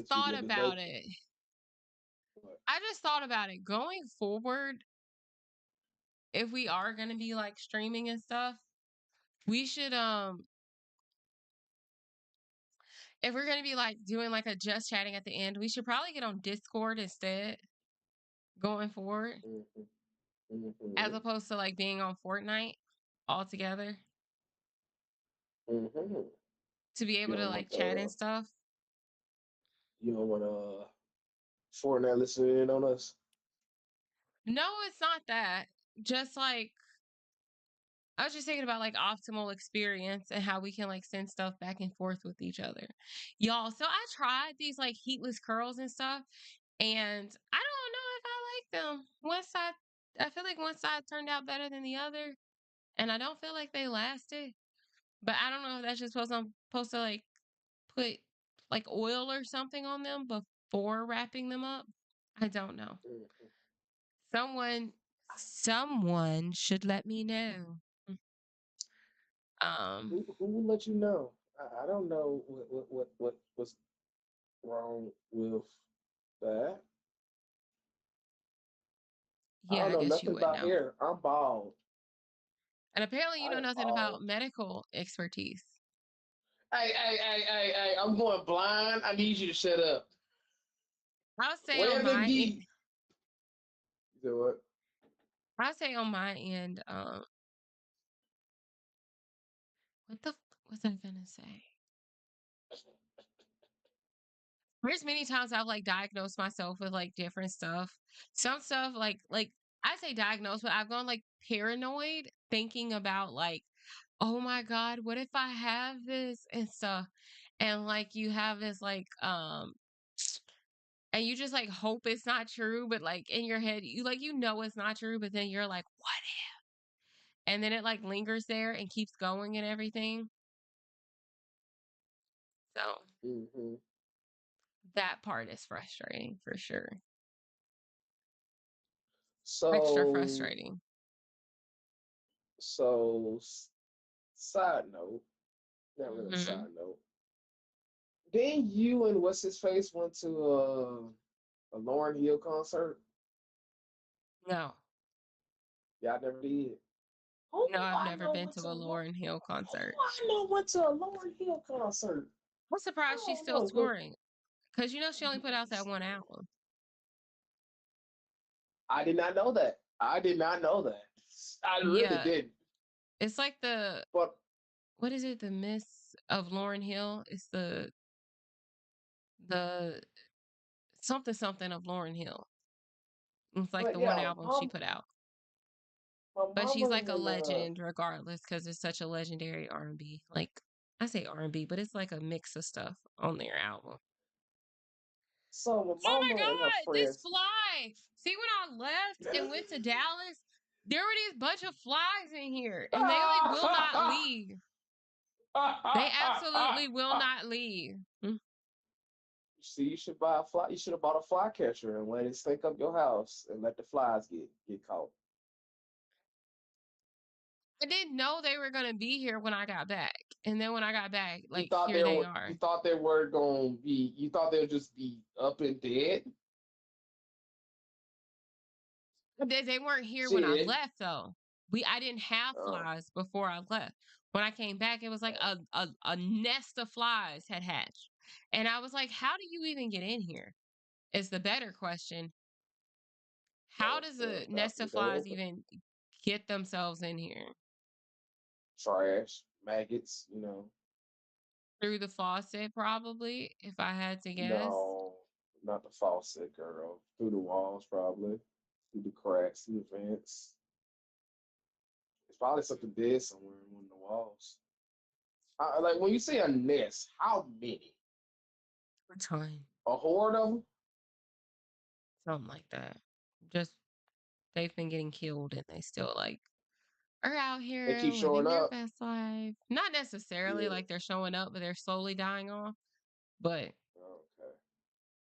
just with you thought the other day? about it. What? I just thought about it. Going forward, if we are gonna be like streaming and stuff, we should if we're gonna be like doing like a just chatting at the end, we should probably get on Discord instead going forward, Mm-hmm. as Mm-hmm. opposed to like being on Fortnite all together Mm-hmm. to be You able to don't like want chat and stuff. you don't want Fortnite listening in on us. No, it's not that. Just like I was just thinking about like optimal experience and how we can like send stuff back and forth with each other. Y'all, so I tried these like heatless curls and stuff, and I don't know if I like them. I feel like one side turned out better than the other, and I don't feel like they lasted. But I don't know if that's just because I'm supposed to like put like oil or something on them before wrapping them up. I don't know. Mm-hmm. Someone someone should let me know. Um Who will let you know? I don't know what's wrong with that. I yeah, don't I know guess you nothing would about know. hair. I'm bald. And apparently you I know am nothing bald. about medical expertise. Hey, I'm going blind. I need you to shut up. I'll say on my end, WebMD. You know what? I'll say on my end, what the was I gonna say? There's many times I've like diagnosed myself with like different stuff. Some stuff like I say diagnosed, but I've gone like paranoid thinking about like, oh my God, what if I have this and stuff? And like you have this like and you just like hope it's not true, but like in your head, you know it's not true, but then you're like, what if? And then it like lingers there and keeps going and everything. So Mm-hmm. that part is frustrating for sure. Extra So, frustrating. so, side note, not really a Hmm. side note. Then you and what's his face went to a Lauren Hill concert. No. Y'all never did. Who No, I've I never know been went to to a Lauryn Hill who concert. I know went to a Lauren Hill concert? I'm I surprised she's don't still know, but touring. Because you know she only put out that one album. I did not know that. I did not know that. I really Yeah. didn't. It's like the But what is it? The Miss of Lauryn Hill? It's the something something of Lauryn Hill. It's like but the one yeah, album she put out. my But she's mama like a and legend regardless because it's such a legendary R&B. Like I say R&B, but it's like a mix of stuff on their album. so Oh my my mama and her God, this friends. fly. See, when I left and went to Dallas, there were these bunch of flies in here and they like will not leave. They absolutely will not leave. See, you should buy a fly. You should have bought a fly catcher and let it stink up your house and let the flies get caught. I didn't know they were going to be here when I got back. And then when I got back, You like, thought here they they were. are. You thought they were gonna be. You thought they would just be up and dead. They weren't here when I Shit. left, though. I didn't have Oh, flies before I left. When I came back, it was like oh, a nest of flies had hatched. And I was like, how do you even get in here? Is the better question. How does a nest after of the door flies open. even get themselves in here? Trash, maggots. Through the faucet, probably, if I had to guess. No, not the faucet, girl. Through the walls, probably. Through the cracks, through the vents. It's probably something dead somewhere in one of the walls. Like when you say a nest, how many? A ton. A horde of them? Something like that. Just they've been getting killed and they still like are out They here keep living showing their up. best life. Not necessarily Yeah. like they're showing up, but they're slowly dying off. But Okay.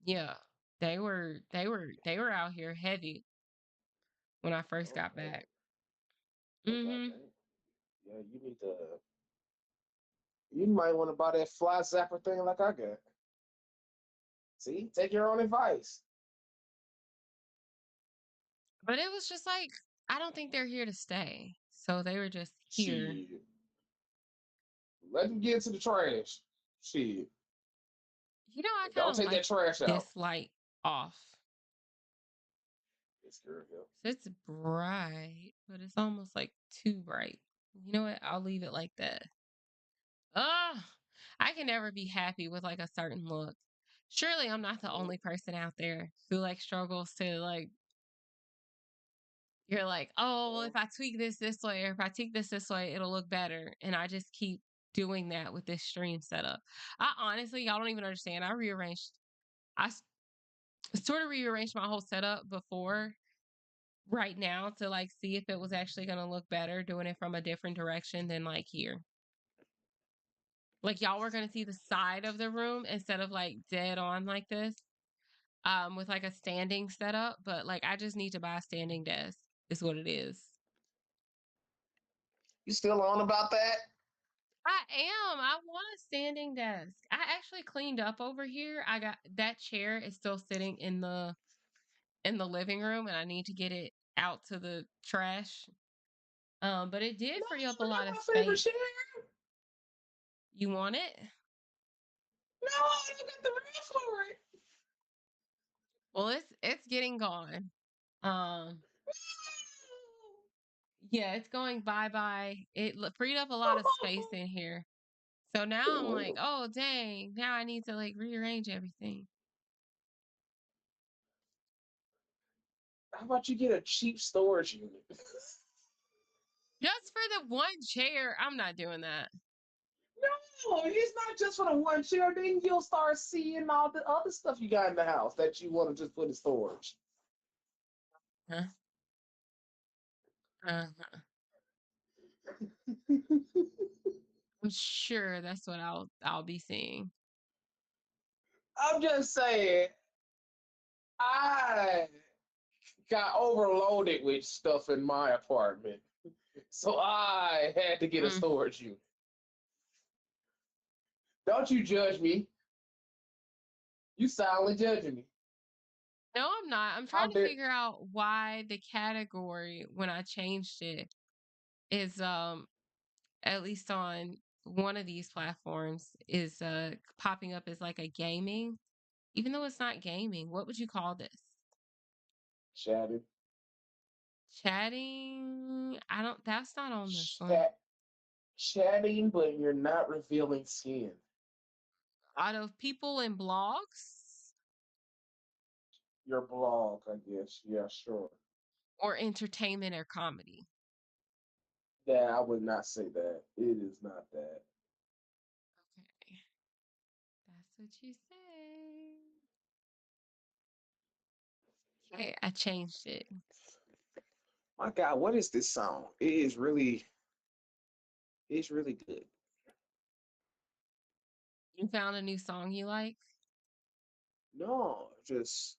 yeah, they were out here heavy when I first got Okay. back. Oh god Hmm. dang. Yeah, you need to. You might want to buy that fly zapper thing like I got. See, take your own advice. But it was just like, I don't think they're here to stay. So they were just here. Shit. Let them get to the trash. Shit. You know, I kind Don't of take like that trash out. this light off. This girl here. So it's bright, but it's almost like too bright. You know what? I'll leave it like that. Ugh, I can never be happy with like a certain look. Surely I'm not the Mm, only person out there who like struggles to like, you're like, oh, well, mm. if I tweak this way, or if I tweak this way, it'll look better. And I just keep doing that with this stream setup. I honestly, y'all don't even understand. I sort of rearranged my whole setup before right now to like see if it was actually going to look better doing it from a different direction than like here. Like y'all were going to see the side of the room instead of like dead on like this, with like a standing setup, but like I just need to buy a standing desk is what it is. You still on about that? I am. I want a standing desk. I actually cleaned up over here. I got that chair is still sitting in the living room and I need to get it out to the trash. But it did No, free up a lot of not my favorite space. shit. You want it? No, I don't got the rest for it. Well, it's getting gone. Um, yeah, it's going bye bye. Freed up a lot of space in here. So now I'm like, oh dang, now I need to like rearrange everything. How about you get a cheap storage unit? Just for the one chair, I'm not doing that. No, it's not just for the one chair. Then you'll start seeing all the other stuff you got in the house that you want to just put in storage. Huh? Uh-huh. I'm sure that's what I'll be seeing. I'm just saying, I got overloaded with stuff in my apartment. So I had to get a Mm. storage unit. Don't you judge me. You silently judging me. No, I'm not. I'm How trying to dare figure out why the category when I changed it is at least on one of these platforms is popping up as like a gaming, even though it's not gaming. What would you call this? chatting? Chatting? I don't that's not on this one. Chat, chatting, but you're not revealing skin. Out of people in blogs Your blog, I guess. Yeah, sure. or entertainment or comedy. Yeah, I would not say that. It is not that. Okay. That's what you say. Okay, I changed it. My God, what is this song? It's really good. You found a new song you like? No, just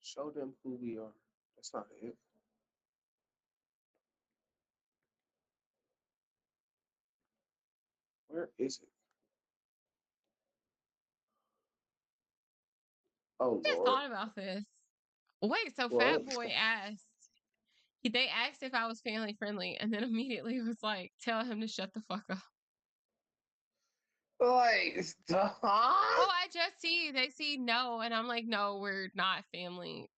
show them who we are. That's not it. Where is it? Oh Just Lord. thought about this. Wait, so Fat What? Boy asked, they asked if I was family friendly, and then immediately was like, tell him to shut the fuck up. Like, huh? Oh, I just see, they see no, and I'm like, no, we're not family.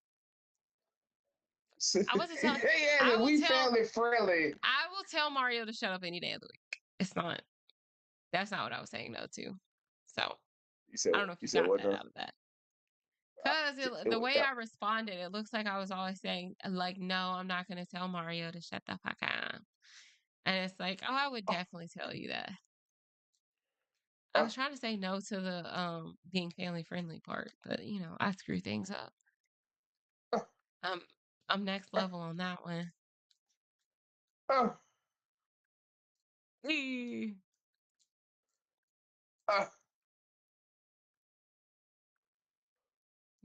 I wasn't telling, Yeah, I will we tell, family friendly. I will tell Mario to shut up any day of the week. It's not, that's not what I was saying no to. So I don't know if You you said got what that now? out of that. Because the way I responded, it looks like I was always saying, like, no, I'm not going to tell Mario to shut the fuck up. And it's like, oh, I would Oh, definitely tell you that. I oh, was trying to say no to the being family friendly part, but you know, I screw things up. oh, Um, I'm next oh, level on that one. oh, Eee. oh.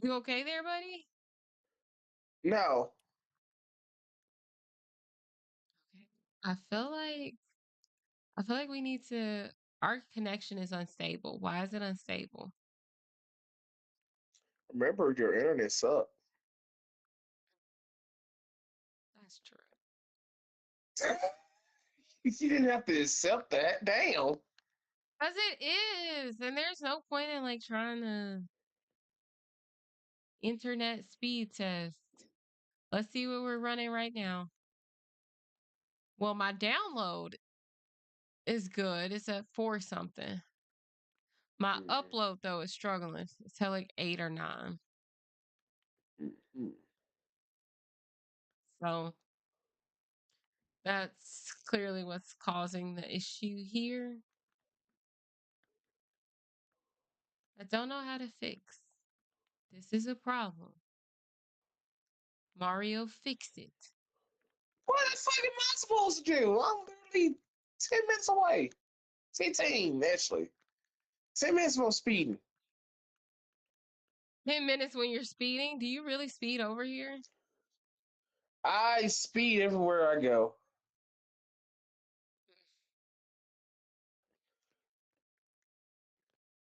You okay there, buddy? No, Okay. I feel like I feel like we need to. Our connection is unstable. Why is it unstable? Remember, your internet sucked. That's true. You didn't have to accept that. Damn. Cause it is, and there's no point in like trying to internet speed test. Let's see what we're running right now. Well, my download is good. It's at 4 something. My Mm-hmm. upload though is struggling. It's at like 8 or 9. Mm-hmm. So that's clearly what's causing the issue here. I don't know how to fix. This is a problem. Mario, fix it. What the fuck am I supposed to do? I'm literally 10 minutes away. 15, actually. 10 minutes from speeding. 10 minutes when you're speeding? Do you really speed over here? I speed everywhere I go.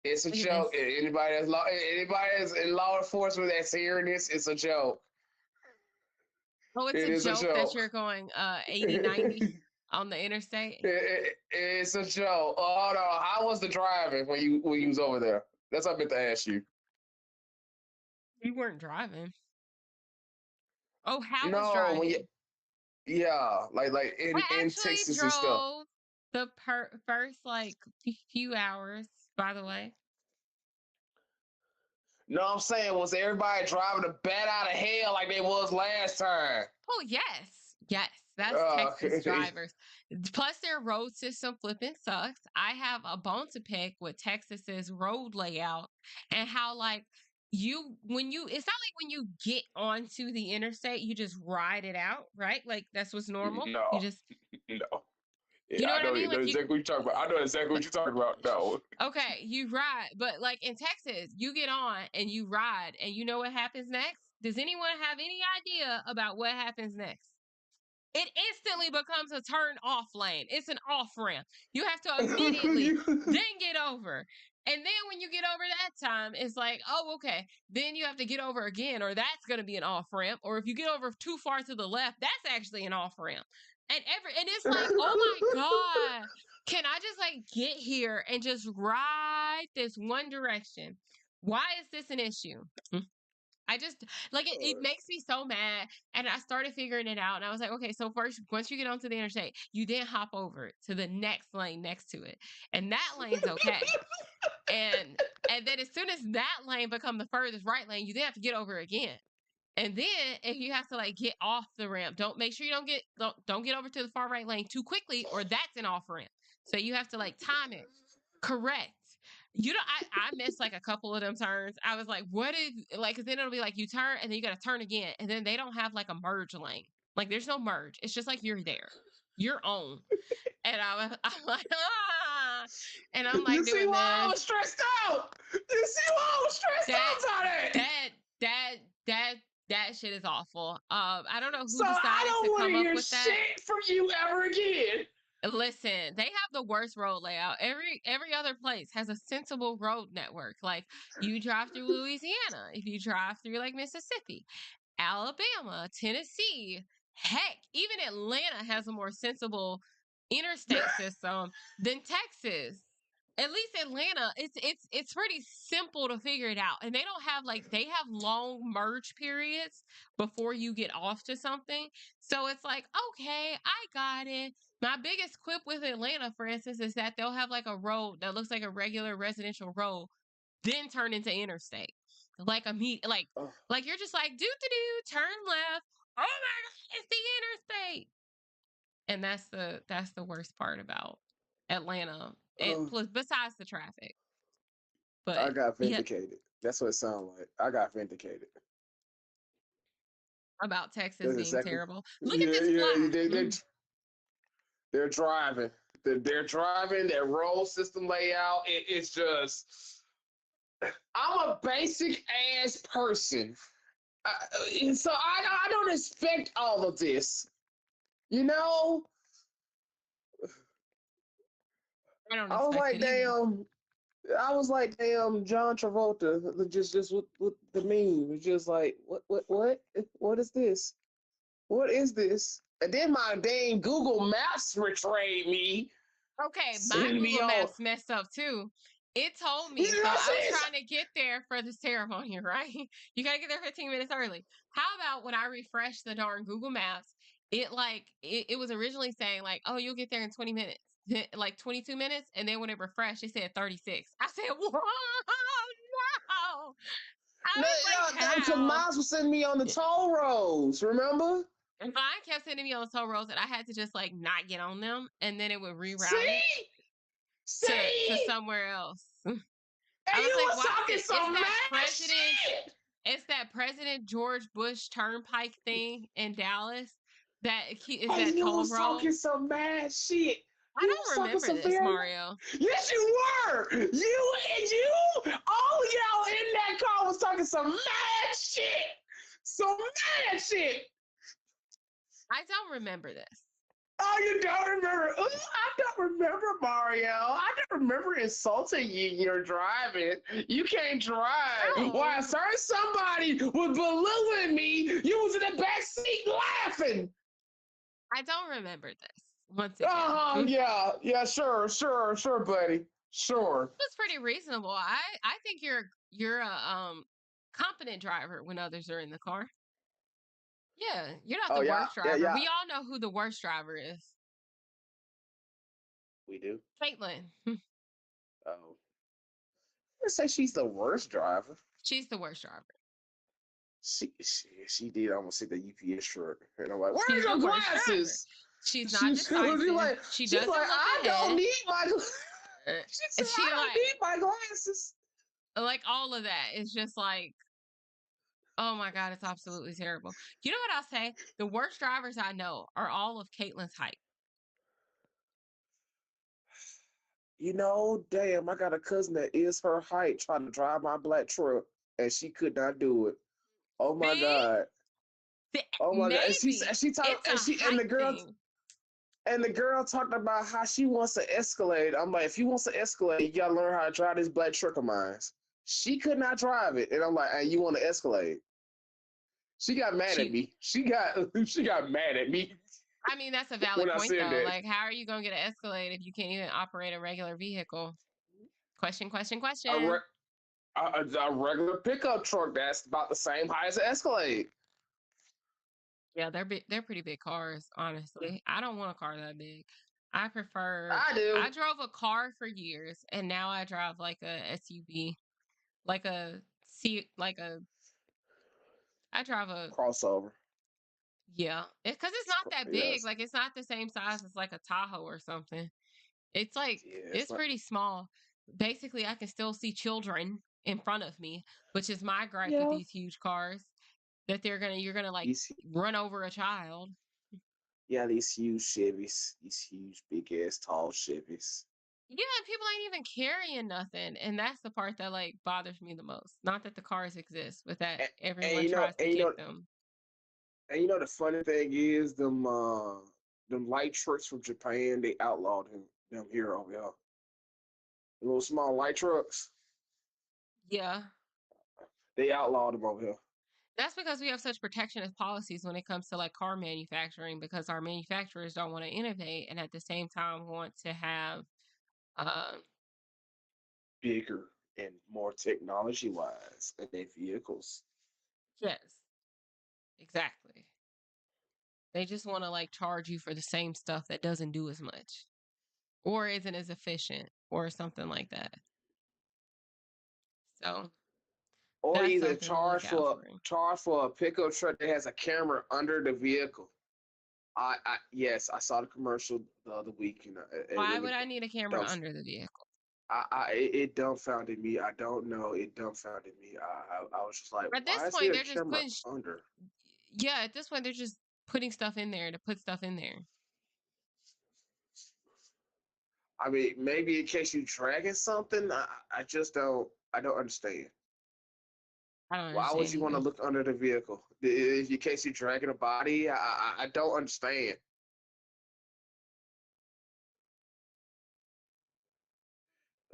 It's a Look at this. joke. Anybody that's in law enforcement that's hearing this, it's a joke. Oh, it's It a is a joke that joke. you're going 80, 90 on the interstate. It's a joke. Oh no, how was the driving when you was over there? That's what I meant to ask you. You weren't driving. Oh, how was No, driving? yeah, like I in actually Texas and stuff. drove the first like few hours, by the way. No, I'm saying was everybody driving the bat out of hell like they was last time? Oh, yes. Yes. That's Uh, Texas drivers. Plus, their road system flipping sucks. I have a bone to pick with Texas's road layout and how, like, it's not like when you get onto the interstate, you just ride it out, right? Like, that's what's normal. no, no. You Yeah, know I what I know, mean? know Like, exactly what you're talking about. I know exactly what but you're talking about. No. okay, you ride, but like in Texas, you get on and you ride, and you know what happens next? Does anyone have any idea about what happens next? It instantly becomes a turn off lane. It's an off ramp. You have to immediately You- then get over. And then when you get over that time, it's like, oh, okay. Then you have to get over again, or that's going to be an off ramp. Or if you get over too far to the left, that's actually an off ramp. And it's like, oh my God, can I just like get here and just ride this one direction? Why is this an issue? I just like it makes me so mad. And I started figuring it out. And I was like, okay, so first, once you get onto the interstate, you then hop over to the next lane next to it. And that lane's okay. And then as soon as that lane become the furthest right lane, you then have to get over again. And then if you have to like get off the ramp, make sure you don't get over to the far right lane too quickly, or that's an off ramp. So you have to like time it correct. You know, I missed like a couple of them turns. I was like, what is like? Cause then it'll be like you turn and then you got to turn again, and then they don't have like a merge lane. Like there's no merge. It's just like you're there, you're on. And I'm like, ah, and I'm You like see doing why I this, was stressed out? You see why I was stressed that, out on it? that, that, that, that shit is awful. I don't know So who I decided to don't want to come up hear with that. shit from you ever again. Listen, they have the worst road layout. Every other place has a sensible road network. Like you drive through Louisiana, if you drive through like Mississippi, Alabama, Tennessee, heck, even Atlanta has a more sensible interstate system than Texas. At least Atlanta, it's pretty simple to figure it out. And they don't have like they have long merge periods before you get off to something. So it's like, okay, I got it. My biggest quip with Atlanta, for instance, is that they'll have like a road that looks like a regular residential road, then turn into interstate. Like a meet Oh, like you're just like turn left. Oh my god, it's the interstate. And that's the worst part about Atlanta. And oh, plus besides the traffic. I But got yeah, vindicated. That's what it sounds like. I got vindicated. about Texas That's being exactly. terrible. Look at Yeah, this yeah. fly. They're driving. They're driving. Their road system layout. It's just. I'm a basic ass person, so I don't expect all of this. You know, I don't I was expect like, it either. damn. I was like, damn, John Travolta, just with the meme. It's just like, what is this? What is this? And then my dang Google Maps betrayed me, Okay, my sending me Google on. Maps messed up too. It told You me, know so what I'm I was saying? trying to get there for the ceremony, right? You gotta get there 15 minutes early. How about when I refresh the darn Google Maps, it was originally saying like, oh, you'll get there in 20 minutes, like 22 minutes, and then when it refreshed, it said 36. I said, whoa, no. I No, was like, because how? Miles was sending me on the toll roads. Remember? And Vine kept sending me on toll roads, and I had to just like not get on them, and then it would reroute it See, to see, somewhere else. and I was you like, was why is talking it? It's some that mad president. shit. It's that President George Bush Turnpike thing in Dallas is And that you toll was road. talking some mad shit. I You was don't talking remember some this, very. Mario. Yes, you were. All of y'all in that car was talking some mad shit. Some mad shit. I don't remember this. Oh, you don't remember? Ooh, I don't remember, Mario. I don't remember insulting you. You're driving. You can't drive. Why? No, Sorry, somebody was belittling me. You was in the back seat laughing. I don't remember this. Once again, Yeah, sure, buddy, sure. was pretty reasonable. I think you're a competent driver when others are in the car. Yeah, you're not Oh the yeah, worst yeah, driver. yeah. We all know who the worst driver is. We do. Caitlin. Oh, I say she's the worst driver. She's the worst driver. She did almost hit the UPS truck, and I'm like, "Where's She's the your worst driver. glasses?" She's not She decisive. like, She she's doesn't like, look "I don't ahead. need my." She Uh, said, she "I don't need my glasses." like all of that is just like, oh my God, it's absolutely terrible. You know what I'll say? The worst drivers I know are all of Caitlin's height. You know, damn, I got a cousin that is her height trying to drive my black truck, and she could not do it. Oh my See? god. Oh my god. Maybe And she talked it's a and she and height thing. the girl talked about how she wants to escalate. I'm like, if you wants to escalate, you gotta learn how to drive this black truck of mine. She could not drive it. And I'm like, hey, you want to escalate? She got mad at She, me. She got mad at me I mean, that's a valid when I point said though. that. Like, how are you going to get an Escalade if you can't even operate a regular vehicle? Question, question, A, re- question. a regular pickup truck that's about the same height as an Escalade. Yeah, they're big, they're pretty big cars, honestly. I don't want a car that big. I do. I drove a car for years and now I drive like a SUV, like a like a I drive a Crossover. yeah, because it's not that big. Yes. Like it's not the same size as like a Tahoe or something. It's like Yeah, it's it's not. pretty small. Basically, I can still see children in front of me, which is my gripe with Yeah. these huge cars that you're gonna like These run over a child. Yeah, these huge Chevys, these huge big ass tall Chevys. Yeah, and people ain't even carrying nothing, and that's the part that like bothers me the most. Not that the cars exist, but that And, and everyone you know, tries to get them. the funny thing is them light trucks from Japan, they outlawed them here over here. The little small light trucks, Yeah, they outlawed them over here. that's because we have such protectionist policies when it comes to like car manufacturing, because our manufacturers don't want to innovate, and at the same time want to have, uh, Bigger and more technology wise in their vehicles. yes, exactly. They just want to like charge you for the same stuff that doesn't do as much or isn't as efficient or something like that. So Or that's either something to look out for. charge for a pickup truck that has a camera under the vehicle. I yes, I saw the commercial the other week, and it Why would really I need a camera dumb. under the vehicle? It dumbfounded me. I don't know. It dumbfounded me. I was just like, At this why is point, there a they're just camera putting, under? yeah, at this point, they're just putting stuff in there to put stuff in there. I mean, maybe in case you dragging something. I just don't. I don't understand. I don't Why would understand you want to either. look under the vehicle? If in case you're dragging a body, I don't understand.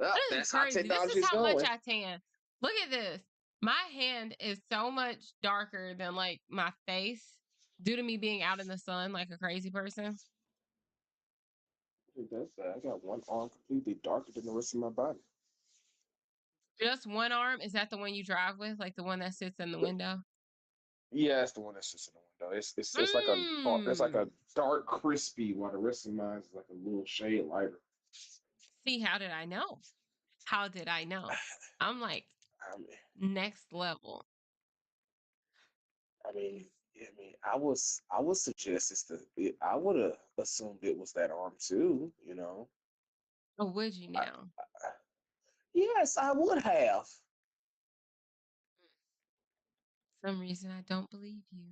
Well, This is that's how crazy. This is technology is how much going. I tan. Look at this. My hand is so much darker than like my face due to me being out in the sun like a crazy person. That's I got one arm completely darker than the rest of my body. Just one arm. Is that the one you drive with? Like the one that sits in the But window? yeah, it's the one that's just in the window. It's like a it's like Mmm. a dark crispy, while the rest of mine is like a little shade lighter. See, how did I know? How did I know? I'm like I mean, next level. I would suggest I would have assumed it was that arm too. Or would you I, now? yes, I would have. Some reason I don't believe you.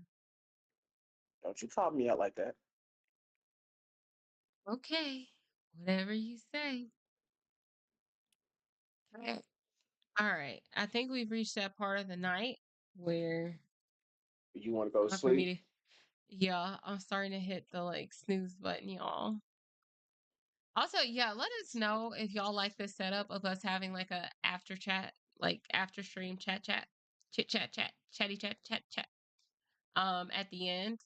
Don't you call me out like that. Okay. Whatever you say. Okay. All right. I think we've reached that part of the night where You want to go to time for me sleep? to, yeah, I'm starting to hit the like snooze button, y'all. Also, yeah, let us know if y'all like this setup of us having like a after chat, like after stream chit chat, chatty chat. At the end,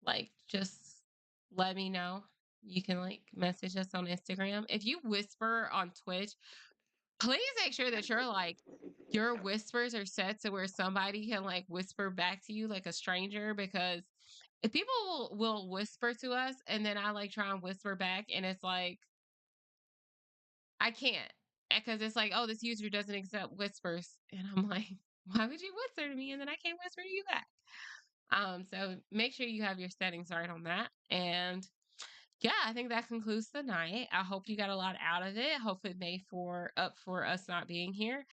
like just let me know. You can like message us on Instagram. If you whisper on Twitch, please make sure that your whispers are set to where somebody can like whisper back to you like a stranger, because if people will whisper to us and then I like try and whisper back and it's like I can't, because it's like, oh, this user doesn't accept whispers, and I'm like, why would you whisper to me and then I can't whisper to you back? So make sure you have your settings right on that. And yeah, I think that concludes the night. I hope you got a lot out of it. I hope it made for up for us not being here.